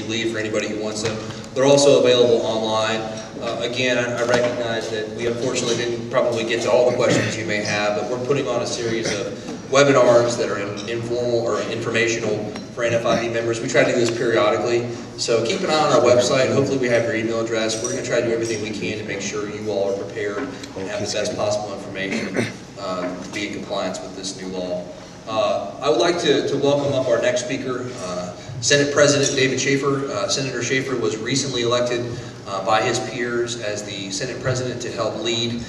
leave for anybody who wants them. They're also available online. Again, I recognize that we unfortunately didn't probably get to all the questions you may have, but we're putting on a series of webinars that are informal or informational for NFIB members. We try to do this periodically, so keep an eye on our website. Hopefully we have your email address. We're going to try to do everything we can to make sure you all are prepared and have the best possible information to be in compliance with this new law. I would like to welcome up our next speaker, Senate President David Shafer. Senator Shafer was recently elected by his peers as the Senate President to help lead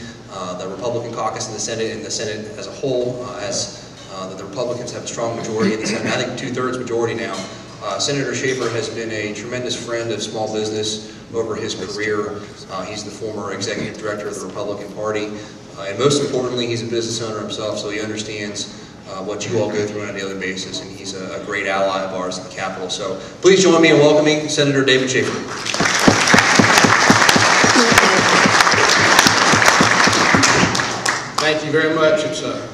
the Republican caucus in the Senate and the Senate as a whole, as the Republicans have a strong majority in the Senate. I think 2/3 majority now. Senator Shafer has been a tremendous friend of small business over his career. He's the former executive director of the Republican Party, and most importantly, he's a business owner himself, so he understands what you all go through on a daily basis, and he's a great ally of ours at the Capitol. So please join me in welcoming Senator David Shafer. Thank you very much. It's a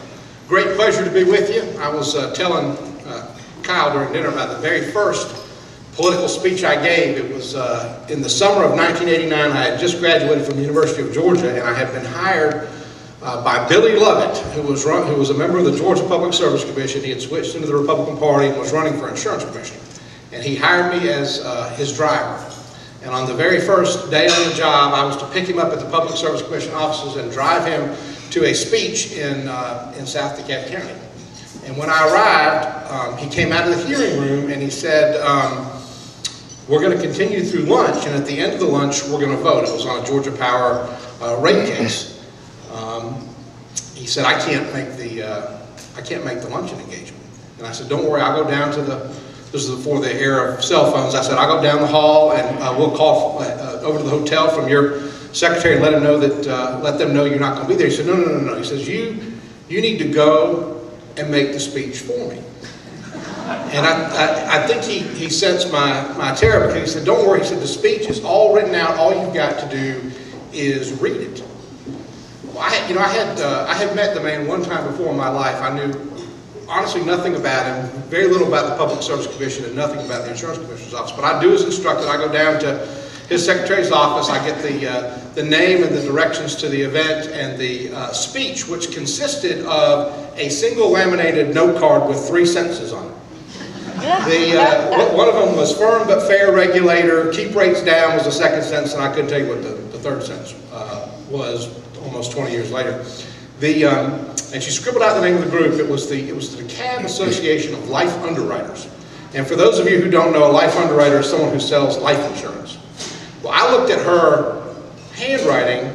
great pleasure to be with you. I was telling Kyle during dinner about the very first political speech I gave. It was in the summer of 1989. I had just graduated from the University of Georgia, and I had been hired by Billy Lovett, who was a member of the Georgia Public Service Commission. He had switched into the Republican Party and was running for insurance commissioner. And he hired me as his driver. And on the very first day on the job, I was to pick him up at the Public Service Commission offices and drive him to a speech in South DeKalb County. And when I arrived, he came out of the hearing room and he said, we're going to continue through lunch, and at the end of the lunch, we're going to vote. It was on a Georgia Power rate case. He said, I can't make the luncheon engagement. And I said, don't worry, I'll go down to this is before the era of cell phones. I said, I'll go down the hall and we'll call over to the hotel from your secretary and let them know you're not going to be there. He said, no. He says, you need to go and make the speech for me. And I think he sensed my terror, because he said, don't worry. He said, the speech is all written out. All you've got to do is read it. Well, I had met the man one time before in my life. I knew honestly nothing about him, very little about the Public Service Commission, and nothing about the Insurance Commissioner's office. But I do as instructed. I go down to his secretary's office. I get the name and the directions to the event and the speech, which consisted of a single laminated note card with 3 sentences on it. One of them was firm but fair regulator, keep rates down was the second sentence, and I couldn't tell you what the third sentence was almost 20 years later. And she scribbled out the name of the group. It was the DeKalb Association of Life Underwriters. And for those of you who don't know, a life underwriter is someone who sells life insurance. Well, I looked at her handwriting,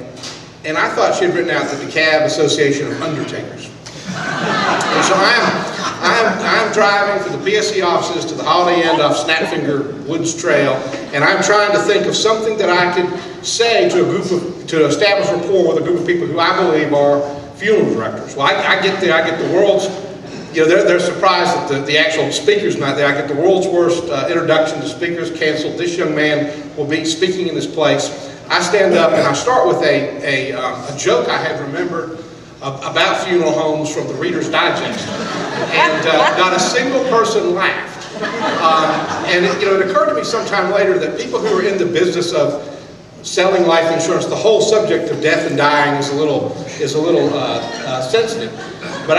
and I thought she had written out the DeKalb Association of Undertakers. And so I'm driving from the PSC offices to the Holiday Inn off Snapfinger Woods Trail, and I'm trying to think of something that I could say to establish rapport with a group of people who I believe are funeral directors. Well, I get there, I get the world's, they're surprised that the actual speaker's not there. I get the world's worst introduction to speakers canceled. This young man will be speaking in this place. I stand up and I start with a joke I had remembered about funeral homes from the Reader's Digest, and not a single person laughed. And it occurred to me sometime later that people who are in the business of selling life insurance, the whole subject of death and dying is a little sensitive. But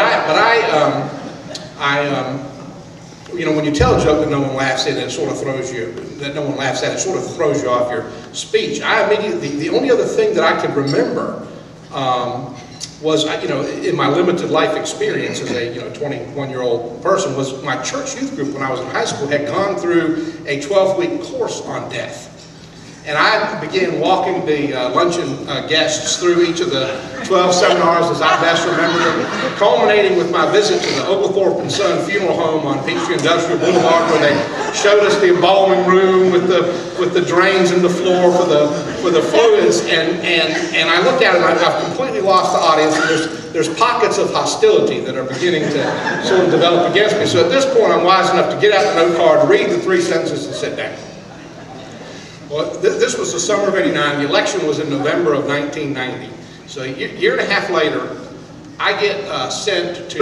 when you tell a joke that no one laughs at, it sort of throws you. That no one laughs at, it sort of throws you off your speech. The only other thing that I could remember was, in my limited life experience as a 21-year-old person, was my church youth group when I was in high school had gone through a 12-week course on death. And I began walking the luncheon guests through each of the 12 seminars as I best remember them, culminating with my visit to the Oglethorpe & Son Funeral Home on Peachtree Industrial Boulevard, where they showed us the embalming room with the drains in the floor for the fluids. And I looked at it and I've completely lost the audience. And there's pockets of hostility that are beginning to sort of develop against me. So at this point, I'm wise enough to get out the note card, read the 3 sentences, and sit down. Well, this was the summer of '89. The election was in November of 1990. So a year and a half later, I get sent to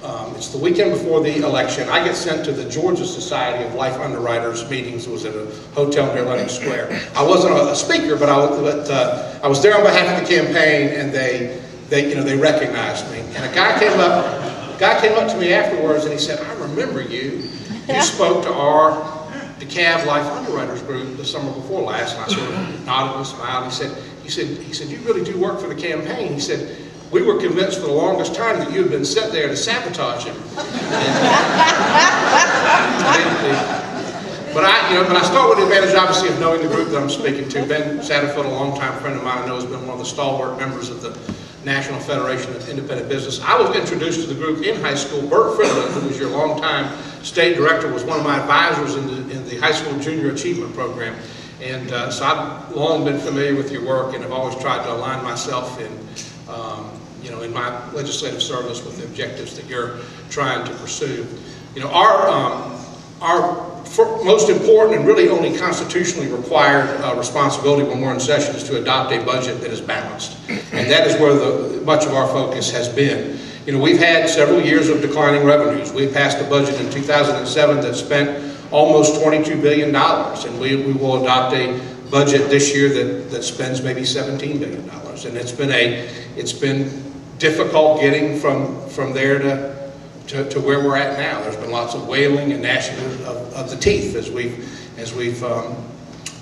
the It's the weekend before the election. I get sent to the Georgia Society of Life Underwriters meetings. It was at a hotel near Lenox Square. I wasn't a speaker, but I was there on behalf of the campaign, and they recognized me. And a guy came up to me afterwards, and he said, "I remember you. You spoke to our DeKalb Life Underwriters group the summer before last." And I sort of nodded and smiled. He said, "You really do work for the campaign." He said, "We were convinced for the longest time that you had been sent there to sabotage him." But I start with the advantage, obviously, of knowing the group that I'm speaking to. Ben Satterfield, a longtime friend of mine, I know has been one of the stalwart members of the National Federation of Independent Business. I was introduced to the group in high school. Bert Fridlin, who was your longtime state director, was one of my advisors in the high school junior achievement program. And so I've long been familiar with your work, and have always tried to align myself in my legislative service with the objectives that you're trying to pursue. Our most important and really only constitutionally required responsibility when we're in session is to adopt a budget that is balanced. And that is where much of our focus has been. We've had several years of declining revenues. We passed a budget in 2007 that spent almost $22 billion, and we will adopt a budget this year that spends maybe $17 billion. And it's been difficult getting from there to where we're at now. There's been lots of wailing and gnashing of the teeth as we've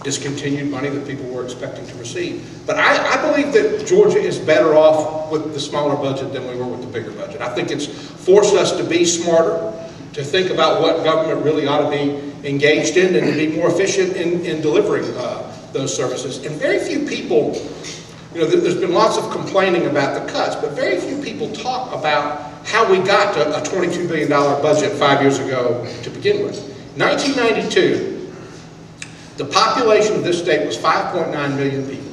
discontinued money that people were expecting to receive. But I believe that Georgia is better off with the smaller budget than we were with the bigger budget. I think it's forced us to be smarter, to think about what government really ought to be engaged in, and to be more efficient in delivering those services. And very few people, there's been lots of complaining about the cuts, but very few people talk about how we got to a $22 billion budget 5 years ago to begin with. 1992, the population of this state was 5.9 million people,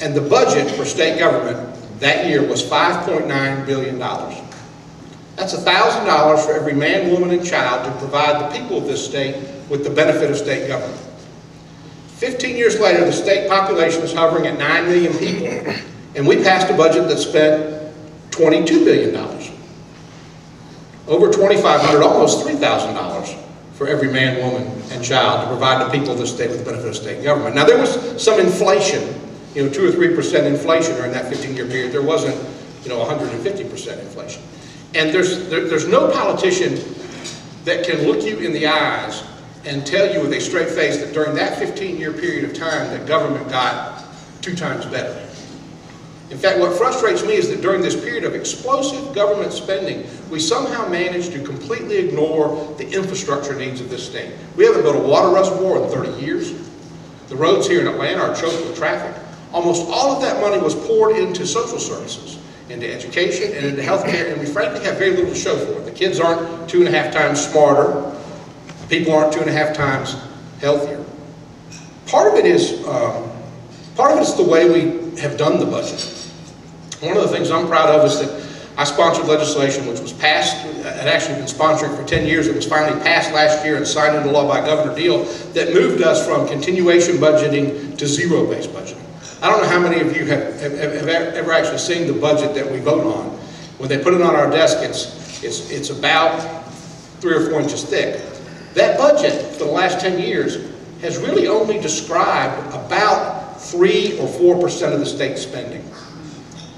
and the budget for state government that year was $5.9 billion. That's $1,000 for every man, woman, and child to provide the people of this state with the benefit of state government. 15 years later, the state population is hovering at 9 million people, and we passed a budget that spent $22 billion. Over $2,500, almost $3,000 for every man, woman, and child to provide the people of the state with the benefit of state government. Now, there was some inflation, 2 or 3% inflation during that 15-year period. There wasn't, 150% inflation. And there's no politician that can look you in the eyes and tell you with a straight face that during that 15-year period of time that government got 2 times better. In fact, what frustrates me is that during this period of explosive government spending, we somehow managed to completely ignore the infrastructure needs of this state. We haven't built a water reservoir in 30 years. The roads here in Atlanta are choked with traffic. Almost all of that money was poured into social services, into education, and into health care, and we frankly have very little to show for it. The kids aren't 2.5 times smarter. People aren't 2.5 times healthier. Part of it is the way we have done the budget. One of the things I'm proud of is that I sponsored legislation which was passed, had actually been sponsoring for 10 years. It was finally passed last year and signed into law by Governor Deal that moved us from continuation budgeting to zero-based budgeting. I don't know how many of you have ever actually seen the budget that we vote on. When they put it on our desk, it's about 3 or 4 inches thick. That budget for the last 10 years has really only described about 3 or 4% of the state's spending.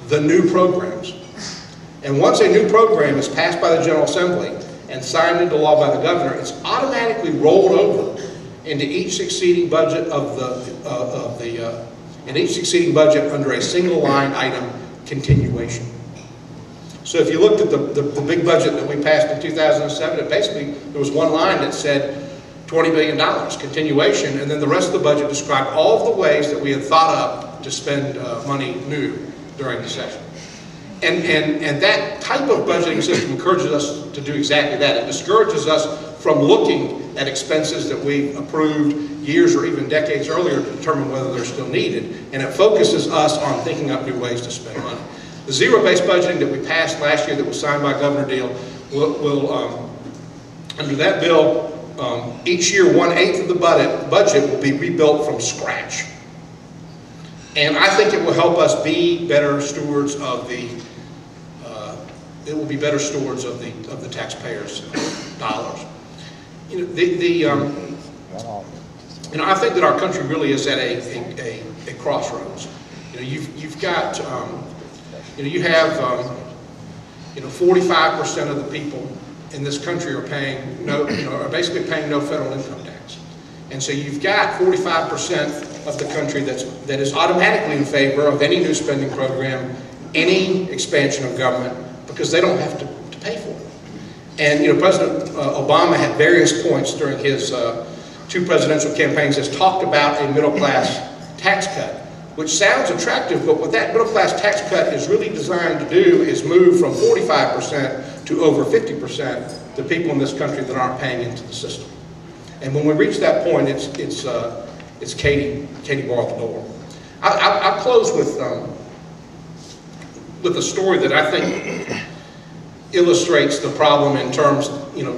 The new programs. And once a new program is passed by the General Assembly and signed into law by the governor, it's automatically rolled over into each succeeding budget each succeeding budget under a single line item continuation. So if you looked at the big budget that we passed in 2007, basically there was one line that said $20 billion continuation, and then the rest of the budget described all of the ways that we had thought up to spend money new during the session. And that type of budgeting system encourages us to do exactly that. It discourages us from looking at expenses that we've approved years or even decades earlier to determine whether they're still needed. And it focuses us on thinking up new ways to spend money. The zero-based budgeting that we passed last year that was signed by Governor Deal will under that bill, each year 1/8 of the budget will be rebuilt from scratch. And I think it will help us be better stewards of the it will be better stewards of the taxpayers' dollars. You know, I think that our country really is at a crossroads. You know, you've got, you know, you have, you know, 45% of the people in this country are paying are basically paying no federal income tax. And so you've got 45% of the country that is automatically in favor of any new spending program, any expansion of government, because they don't have to pay for it. And, you know, President Obama at various points during his 2 presidential campaigns has talked about a middle-class tax cut, which sounds attractive, but what that middle-class tax cut is really designed to do is move from 45% to over 50% the people in this country that aren't paying into the system. And when we reach that point, it's Katie bar at the door. I'll close with a story that I think illustrates the problem in terms, you know,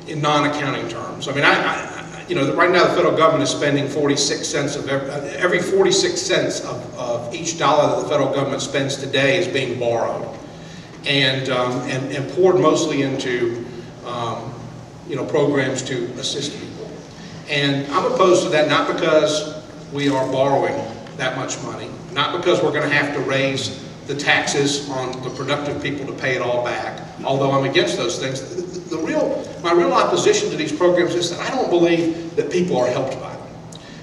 in non-accounting terms. I mean, you know, right now the federal government is spending 46 cents of every 46 cents of each dollar that the federal government spends today is being borrowed and poured mostly into, you know, programs to assist people. And I'm opposed to that, not because we are borrowing that much money, not because we're going to have to raise the taxes on the productive people to pay it all back, although I'm against those things. My real opposition to these programs is that I don't believe that people are helped by them.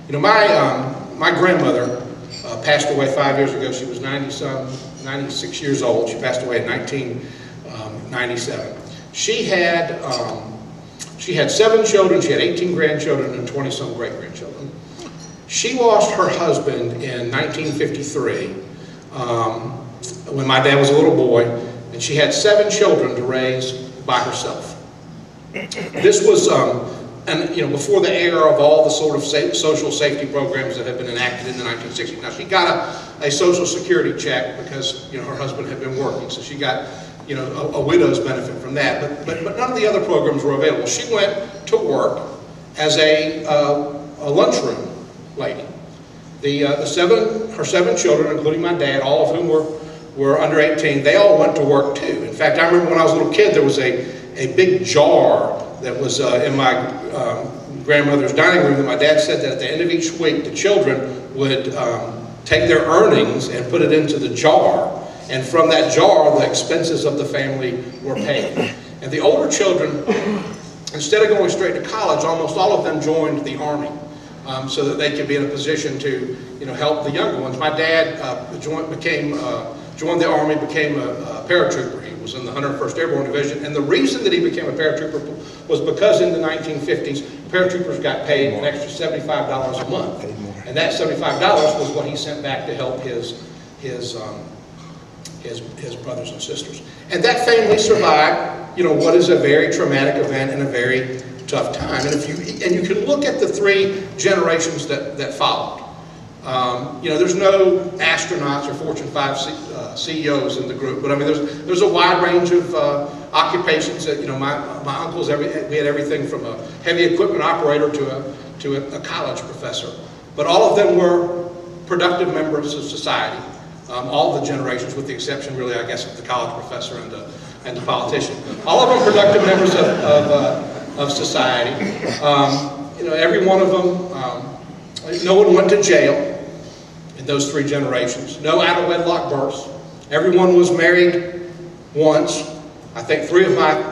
You know, my grandmother passed away 5 years ago. She was 96 years old. She passed away in 1997. She had 7 children. She had 18 grandchildren and 20-some great-grandchildren. She lost her husband in 1953 when my dad was a little boy, and she had 7 children to raise by herself. This was, and you know, before the era of all the sort of social safety programs that had been enacted in the 1960s. Now, she got a Social Security check because, you know, her husband had been working, so she got, you know, a widow's benefit from that. But none of the other programs were available. She went to work as a lunchroom lady. Her 7 children, including my dad, all of whom were under 18, they all went to work too. In fact, I remember when I was a little kid, there was a big jar that was in my grandmother's dining room that my dad said that at the end of each week, the children would take their earnings and put it into the jar. And from that jar, the expenses of the family were paid. And the older children, instead of going straight to college, almost all of them joined the Army. So that they could be in a position to, you know, help the younger ones. My dad joined the Army, became a paratrooper. He was in the 101st Airborne Division, and the reason that he became a paratrooper was because in the 1950s, paratroopers got paid an extra $75 a month, and that $75 was what he sent back to help his brothers and sisters. And that family survived, you know, what is a very traumatic event and a very tough time. And you can look at the 3 generations that followed. You know, there's no astronauts or Fortune 5 CEOs in the group, but I mean, there's a wide range of occupations. That, you know, my uncles, we had everything from a heavy equipment operator to a college professor. But all of them were productive members of society. All the generations, with the exception, really, I guess, of the college professor and the politician. All of them productive members of society. You know, every one of them, no one went to jail in those 3 generations. No out-of-wedlock births. Everyone was married once. I think 3 of my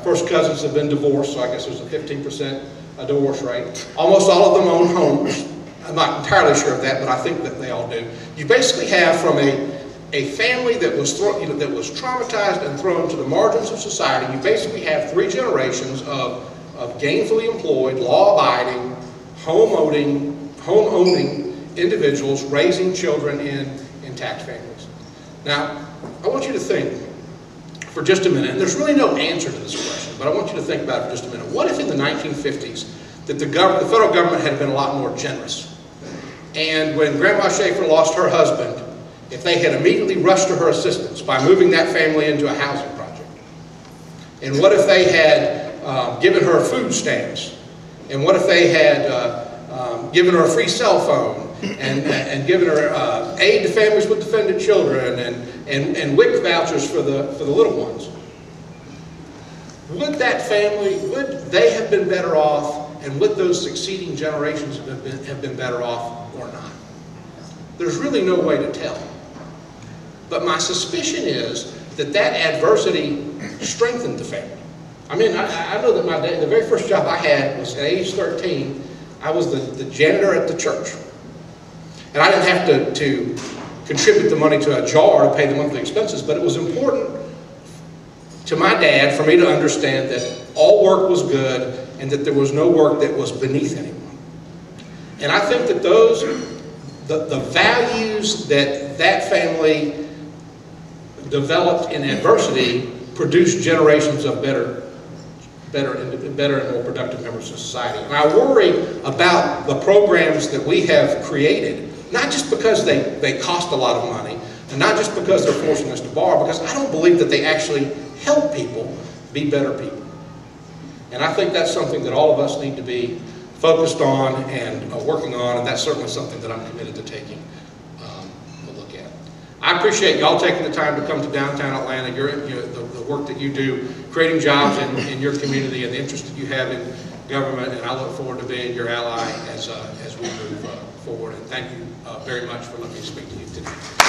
first cousins have been divorced, so I guess there's a 15% divorce rate. Almost all of them own homes. I'm not entirely sure of that, but I think that they all do. You basically have from a family that was traumatized and thrown to the margins of society, you basically have 3 generations of gainfully employed, law-abiding, home-owning individuals raising children in intact families. Now, I want you to think for just a minute, and there's really no answer to this question, but I want you to think about it for just a minute. What if in the 1950s that the federal government had been a lot more generous? And when Grandma Shafer lost her husband, if they had immediately rushed to her assistance by moving that family into a housing project? And what if they had given her food stamps? And what if they had given her a free cell phone and given her aid to families with dependent children and WIC vouchers for the little ones. Would that family, would they have been better off, and would those succeeding generations have been better off or not? There's really no way to tell. But my suspicion is that adversity strengthened the family. I mean, I know that my dad, the very first job I had was at age 13, I was the janitor at the church. And I didn't have to contribute the money to a jar to pay the monthly expenses, but it was important to my dad for me to understand that all work was good and that there was no work that was beneath anyone. And I think that the values that family developed in adversity produced generations of better and more productive members of society. And I worry about the programs that we have created, not just because they cost a lot of money, and not just because they're forcing us to borrow, because I don't believe that they actually help people be better people. And I think that's something that all of us need to be focused on and working on, and that's certainly something that I'm committed to taking a look at. I appreciate y'all taking the time to come to downtown Atlanta, the work that you do, creating jobs in your community, and the interest that you have in government, and I look forward to being your ally as we move forward. And thank you very much for letting me speak to you today.